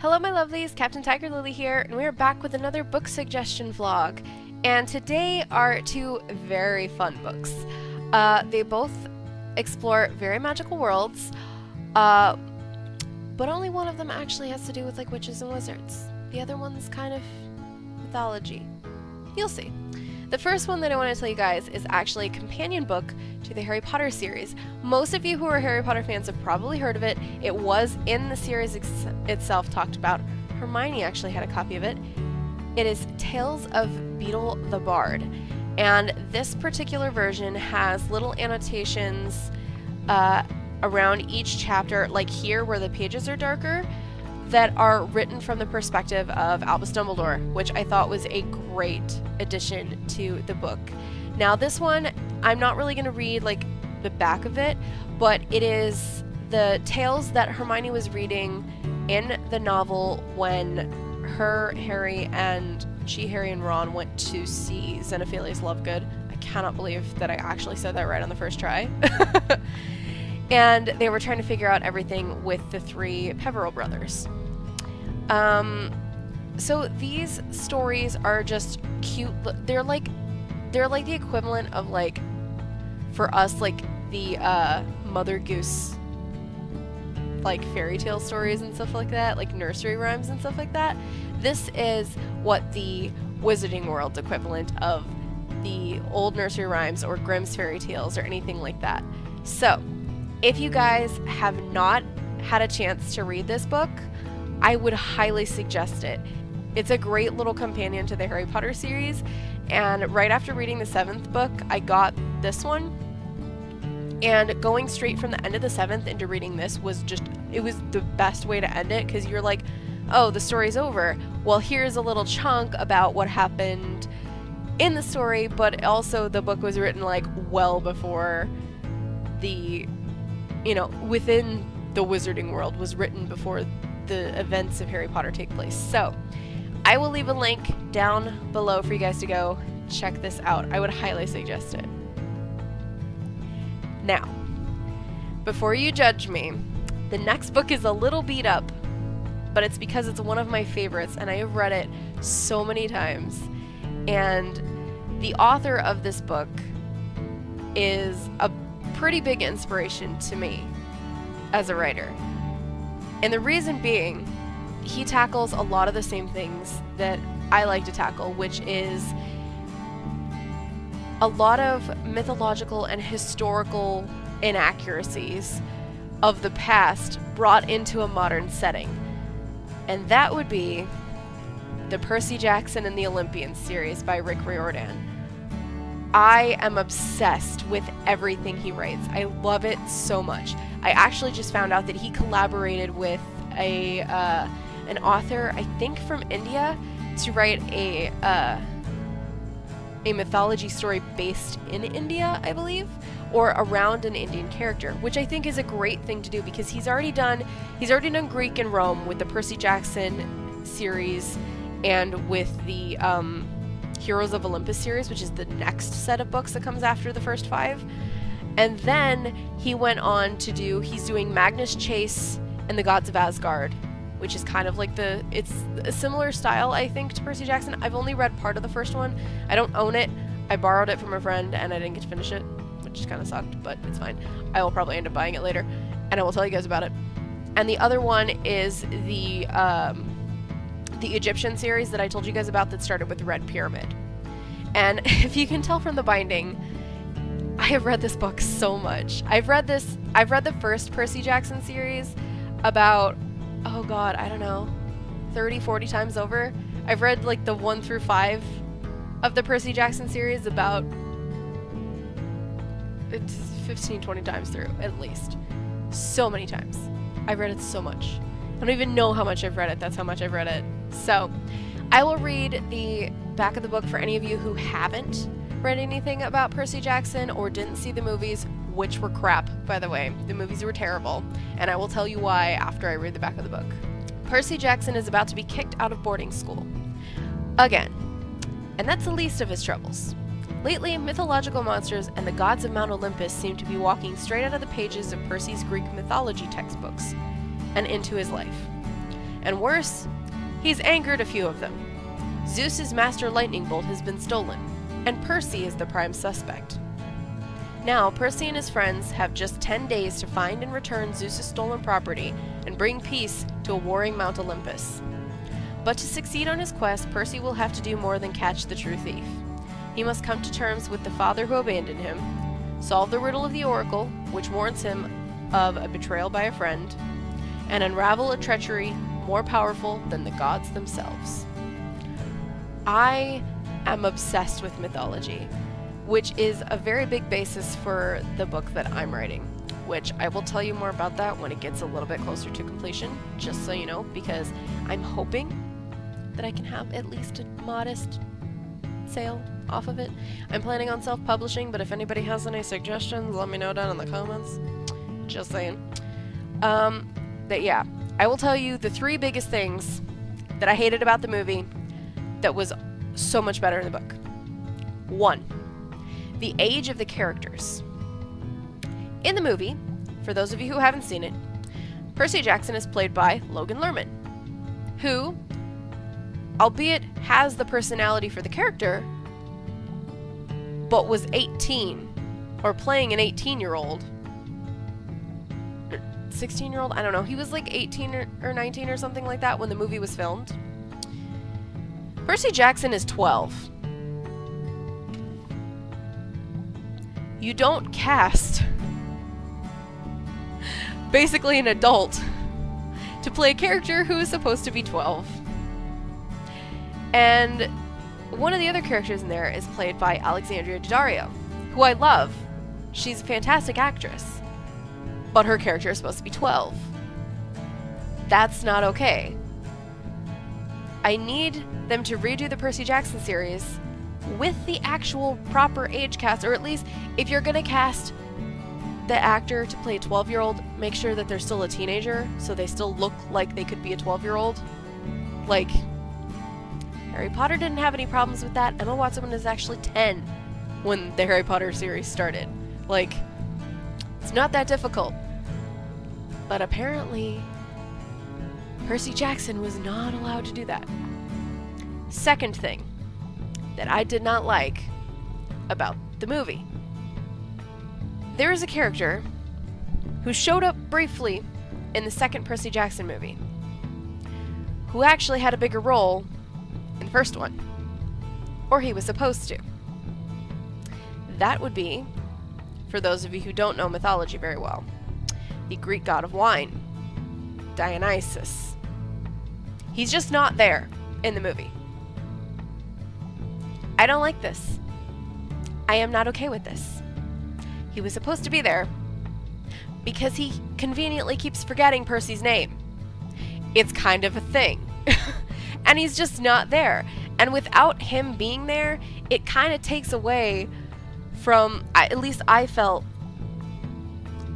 Hello my lovelies, Captain TigerLily here, and we are back with another book suggestion vlog. And today are two very fun books. They both explore very magical worlds, but only one of them actually has to do with like witches and wizards. The other one's kind of mythology. You'll see. The first one that I want to tell you guys is actually a companion book to the Harry Potter series. Most of you who are Harry Potter fans have probably heard of it. It was in the series itself talked about. Hermione actually had a copy of it. It is Tales of Beetle the Bard. And this particular version has little annotations around each chapter, like here where the pages are darker, that are written from the perspective of Albus Dumbledore, which I thought was a great addition to the book. Now this one, I'm not really going to read like the back of it, but it is the tales that Hermione was reading in the novel when Harry, and Ron went to see Xenophilius Lovegood. I cannot believe that I actually said that right on the first try. And they were trying to figure out everything with the three Peverell brothers. So these stories are just cute. They're like the equivalent of, like, for us, like the Mother Goose, like fairy tale stories and stuff like that, like nursery rhymes and stuff like that. This is what the Wizarding World's equivalent of the old nursery rhymes or Grimm's fairy tales or anything like that. So if you guys have not had a chance to read this book, I would highly suggest it. It's a great little companion to the Harry Potter series, and right after reading the 7th book, I got this one, and going straight from the end of the 7th into reading this was just, it was the best way to end it, because you're like, oh, the story's over. Well, here's a little chunk about what happened in the story, but also the book was written like well before the, you know, within the Wizarding World was written before the events of Harry Potter take place. So I will leave a link down below for you guys to go check this out. I would highly suggest it. Now, before you judge me, the next book is a little beat up, but it's because it's one of my favorites and I have read it so many times. And the author of this book is a pretty big inspiration to me as a writer. And the reason being, he tackles a lot of the same things that I like to tackle, which is a lot of mythological and historical inaccuracies of the past brought into a modern setting. And that would be the Percy Jackson and the Olympians series by Rick Riordan. I am obsessed with everything he writes. I love it so much. I actually just found out that he collaborated with an author, I think from India, to write a mythology story based in India, I believe, or around an Indian character, which I think is a great thing to do because he's already done Greek and Rome with the Percy Jackson series and with the Heroes of Olympus series, which is the next set of books that comes after the first 5. And then he went on to he's doing Magnus Chase and the Gods of Asgard, which is kind of like it's a similar style, I think, to Percy Jackson. I've only read part of the first one. I don't own it. I borrowed it from a friend and I didn't get to finish it, which kind of sucked, but it's fine. I will probably end up buying it later and I will tell you guys about it. And the other one is the Egyptian series that I told you guys about that started with Red Pyramid. And if you can tell from the binding, I have read this book so much. I've read the first Percy Jackson series about, oh god, I don't know, 30, 40 times over. I've read like the 1 through 5 of the Percy Jackson series about 15, 20 times through, at least. So many times. I've read it so much. I don't even know how much I've read it. That's how much I've read it. So, I will read the back of the book for any of you who haven't read anything about Percy Jackson or didn't see the movies, which were crap, by the way. The movies were terrible, and I will tell you why after I read the back of the book. Percy Jackson is about to be kicked out of boarding school. Again. And that's the least of his troubles. Lately, mythological monsters and the gods of Mount Olympus seem to be walking straight out of the pages of Percy's Greek mythology textbooks and into his life. And worse, he's angered a few of them. Zeus's master lightning bolt has been stolen, and Percy is the prime suspect. Now, Percy and his friends have just 10 days to find and return Zeus's stolen property and bring peace to a warring Mount Olympus. But to succeed on his quest, Percy will have to do more than catch the true thief. He must come to terms with the father who abandoned him, solve the riddle of the oracle, which warns him of a betrayal by a friend, and unravel a treachery more powerful than the gods themselves. I am obsessed with mythology, which is a very big basis for the book that I'm writing, which I will tell you more about that when it gets a little bit closer to completion, just so you know, because I'm hoping that I can have at least a modest sale off of it. I'm planning on self-publishing, but if anybody has any suggestions, let me know down in the comments. Just saying. But yeah, I will tell you the 3 biggest things that I hated about the movie that was so much better in the book. 1. The age of the characters. In the movie, for those of you who haven't seen it, Percy Jackson is played by Logan Lerman, who, albeit has the personality for the character, but was 18, or playing an 18-year-old, 16-year-old, I don't know, he was like 18 or 19 or something like that when the movie was filmed. Percy Jackson is 12. You don't cast basically an adult to play a character who is supposed to be 12. And one of the other characters in there is played by Alexandria Daddario, who I love. She's a fantastic actress, but her character is supposed to be 12. That's not okay. I need them to redo the Percy Jackson series with the actual proper age cast, or at least if you're gonna cast the actor to play a 12-year-old, make sure that they're still a teenager, so they still look like they could be a 12-year-old. Like, Harry Potter didn't have any problems with that. Emma Watson was actually 10 when the Harry Potter series started. Like, it's not that difficult. But apparently, Percy Jackson was not allowed to do that. Second thing that I did not like about the movie. There is a character who showed up briefly in the second Percy Jackson movie, who actually had a bigger role in the first one. Or he was supposed to. That would be, for those of you who don't know mythology very well, the Greek god of wine, Dionysus. He's just not there in the movie. I don't like this. I am not okay with this. He was supposed to be there because he conveniently keeps forgetting Percy's name. It's kind of a thing. And he's just not there. And without him being there, it kind of takes away from, at least I felt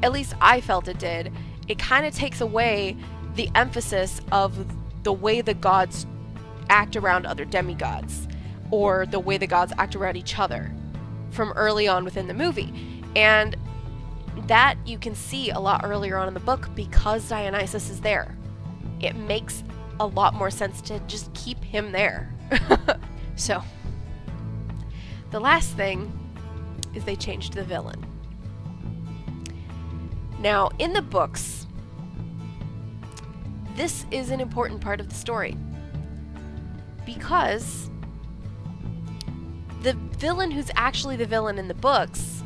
it did, it kind of takes away the emphasis of the way the gods act around other demigods, or the way the gods act around each other from early on within the movie. And that you can see a lot earlier on in the book because Dionysus is there. It makes a lot more sense to just keep him there. So, the last thing is they changed the villain. Now, in the books, this is an important part of the story because the villain who's actually the villain in the books,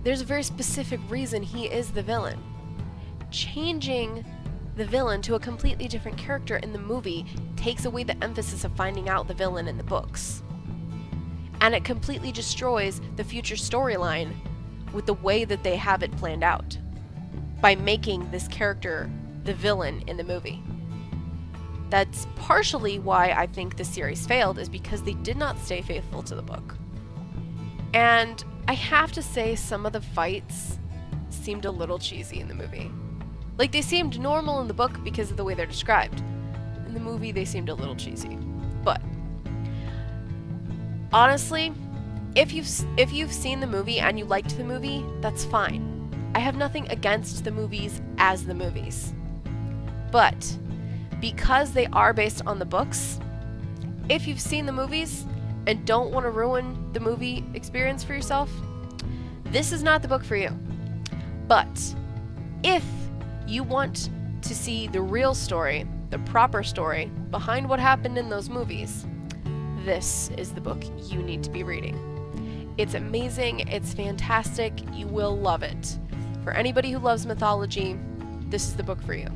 there's a very specific reason he is the villain. Changing the villain to a completely different character in the movie takes away the emphasis of finding out the villain in the books. And it completely destroys the future storyline with the way that they have it planned out by making this character the villain in the movie. That's partially why I think the series failed, is because they did not stay faithful to the book. And I have to say, some of the fights seemed a little cheesy in the movie. Like, they seemed normal in the book because of the way they're described. In the movie, they seemed a little cheesy. But honestly, if you've seen the movie and you liked the movie, that's fine. I have nothing against the movies as the movies. But because they are based on the books, if you've seen the movies and don't want to ruin the movie experience for yourself, this is not the book for you. But if you want to see the real story, the proper story behind what happened in those movies, this is the book you need to be reading. It's amazing, it's fantastic, you will love it. For anybody who loves mythology, this is the book for you.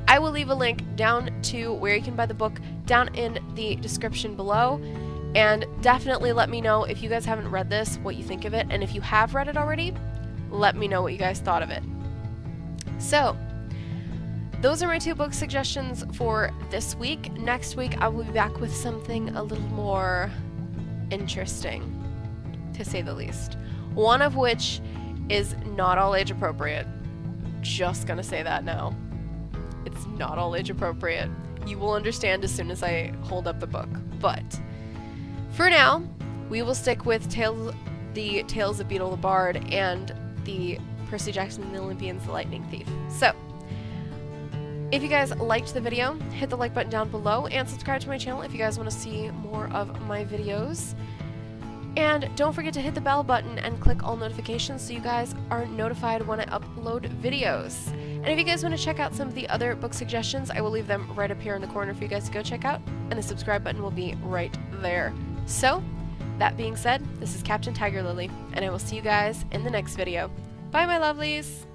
I will leave a link down to where you can buy the book down in the description below, and definitely let me know if you guys haven't read this, what you think of it, and if you have read it already, let me know what you guys thought of it. So, those are my 2 book suggestions for this week. Next week I will be back with something a little more interesting, to say the least. One of which is not all age appropriate. Just gonna say that now. It's not all age appropriate. You will understand as soon as I hold up the book. But for now, we will stick with the Tales of Beetle the Bard and the Percy Jackson and the Olympians, the Lightning Thief. So, if you guys liked the video, hit the like button down below and subscribe to my channel if you guys want to see more of my videos. And don't forget to hit the bell button and click all notifications so you guys are notified when I upload videos. And if you guys want to check out some of the other book suggestions, I will leave them right up here in the corner for you guys to go check out, and the subscribe button will be right there. So, that being said, this is Captain TigerLily, and I will see you guys in the next video. Bye, my lovelies!